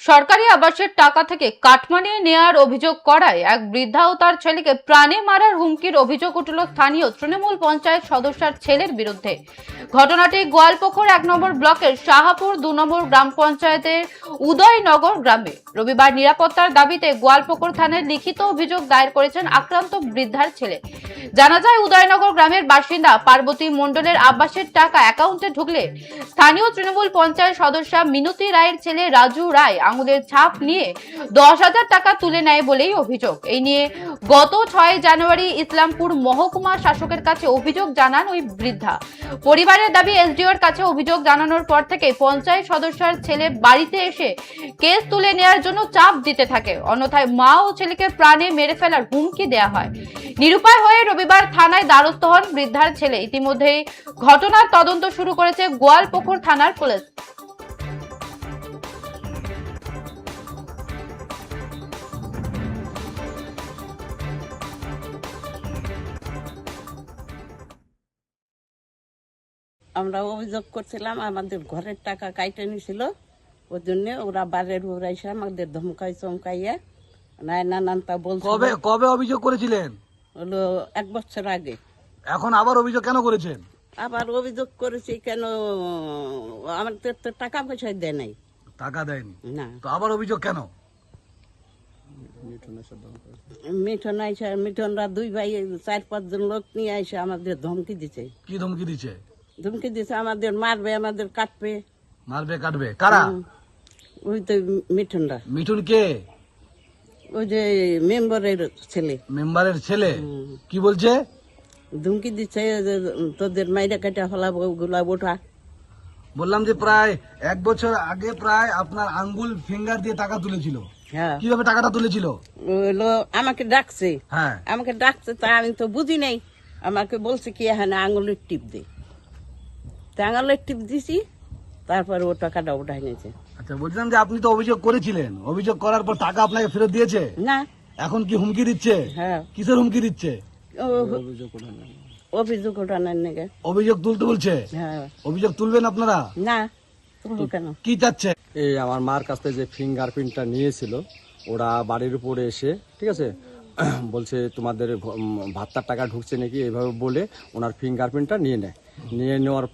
সরকারি আবাসের টাকা থেকে কাটমানি নেয়ার অভিযোগ করায় এক বৃদ্ধা ও তার ছেলেকে প্রাণে মারার হুমকির অভিযোগ উঠল স্থানীয় তৃণমূল পঞ্চায়েত সদস্যের ছেলের বিরুদ্ধে। ঘটনাটি গোয়ালপুকুর 1 নম্বর ব্লকের শাহাপুর 2 নম্বর গ্রাম পঞ্চায়েতের উদয়নগর গ্রামে। রবিবার নিরাপত্তার দাবিতে গোয়ালপুকুর থানায় লিখিত অভিযোগ দায়ের করেছেন আক্রান্ত বৃদ্ধার ছেলে। জানা যায়, উদয়নগর গ্রামের বাসিন্দা পার্বতী মণ্ডলের আবাসের টাকা অ্যাকাউন্টে ঢুকলে স্থানীয় তৃণমূল পঞ্চায়েত সদস্য মিনতি রায়ের ছেলে রাজু রায় আঙুলের ছাপ নিয়ে 10,000 টাকা তুলে নেয় বলেই অভিযোগ। এই নিয়ে গত 6 জানুয়ারি ইসলামপুর মহকুমা শাসকের কাছে অভিযোগ জানান ওই বৃদ্ধা। পরিবারের দাবি, এসডিওর কাছে অভিযোগ জানানোর পর থেকে পঞ্চায়েত সদস্যের ছেলে বাড়িতে এসে কেস তুলে নেওয়ার জন্য চাপ দিতে থাকে, অন্যথায় মা ও ছেলেকে প্রাণে মেরে ফেলার হুমকি দেওয়া হয়। নিরুপায় হয়ে রবিবার থানায় দ্বারস্থ হন বৃদ্ধার ছেলে। ইতিমধ্যেই ঘটনার তদন্ত শুরু করেছে গোয়ালপুকুর থানার পুলিশ। আমরা অভিযোগ করছিলাম আমাদের ঘরের টাকা কাইটে নিছিল, ওই জন্য ওরা বাড়ির উপর এসে আমাদের ধমকাই চমকাইয়া নানানটা বলছে। কবে অভিযোগ করেছিলেন? হলো 1 বছর আগে। এখন আবার অভিযোগ কেন করেছেন? আবার অভিযোগ করেছি কেন, আমাদের তো টাকা পয়সা দেয় নাই। টাকা দেয়নি না, তো আবার অভিযোগ কেন? মিঠনরা 2 ভাই 4-5 জন লোক নিয়ে এসে আমাদের ধমকি দিছে। কি ধমকি দিচ্ছে? ধমকি দিছে আমাদের মারবে, আমাদের কাটবে। মারবে কাটবে? কারা? ওই তো মিঠনরা। মিঠুন কে? ওই যে মেম্বারের ছেলে। মেম্বারের ছেলে কি বলছে? ধমকি দিচ্ছে যে তোদের মাইরা কাটা ফেলাবো, ওগুলা ওঠা। বললাম যে প্রায় 1 বছর আগে প্রায় আপনার আঙ্গুল ফিঙ্গার দিয়ে টাকা তুলেছিল। হ্যাঁ, কিভাবে টাকাটা তুলেছিল? হলো আমাকে ডাকছে। হ্যাঁ, আমাকে ডাকছে, তা আমি তো বুঝি নাই। আমাকে বলছে কি হ্যাঁ আঙুলের টিপ দে, তা আঙুলের টিপ দিছি, তারপরে ও টাকাটা উঠাই নিয়েছে। আচ্ছা, বলছিলাম যে আপনি তো অভিযোগ করেছিলেন, অভিযোগ করার পর টাকা আপনাকে ফেরত দিয়েছে? না। এখন কি হুমকি দিচ্ছে? হ্যাঁ। কিসের হুমকি দিচ্ছে? অভিযোগ ওঠানোর নাকি। অভিযোগ তুলতে বলছে? হ্যাঁ। অভিযোগ তুলবেন আপনারা? না, তুলবো কেন? কি চাচ্ছে? এই আমার মার কাছ থেকে যে ফিঙ্গারপ্রিন্টটা নিয়েছিল, ওরা বাড়ির উপরে এসে, ঠিক আছে, বলছে তোমাদের ভাতার টাকা ঢুকছে নাকি, এইভাবে বলে ওনার ফিঙ্গারপ্রিন্টটা নিয়ে নেয়। নিয়ে নেওয়ার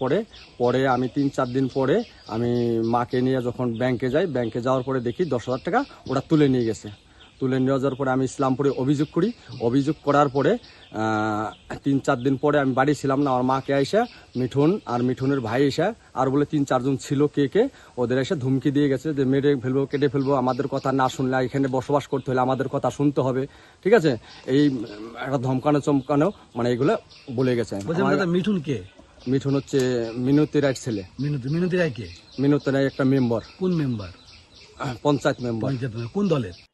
পরে আমি 3-4 দিন পরে আমি মাকে নিয়ে যখন ব্যাংকে যাই, ব্যাংকে যাওয়ার পরে দেখি 10,000 টাকা ওরা তুলে নিয়ে গেছে। তুলে নিয়ে যাওয়ার পরে আমি ইসলামপুরে অভিযোগ করি। অভিযোগ করার পরে 3-4 দিন পরে আমি বাড়ি ছিলাম না, আমার মাকে আইসা মিঠুন আর মিঠুনের ভাই এসে আর বলে 3-4 জন ছিল কে ওদের এসে ধমকি দিয়ে গেছে যে মেরে ফেলবো, কেটে ফেলবো, আমাদের কথা না শুনলে, এখানে বসবাস করতে হলে আমাদের কথা শুনতে হবে, ঠিক আছে। এই একটা ধমকানো চমকানো মানে এগুলো বলে গেছে। মিঠুন কে? মিঠুন হচ্ছে মিনতি রায়ের ছেলে। মিনতি রায় কে? মিনতি রায় একটা মেম্বার। কোন মেম্বার? পঞ্চায়েত মেম্বার। কোন দলের?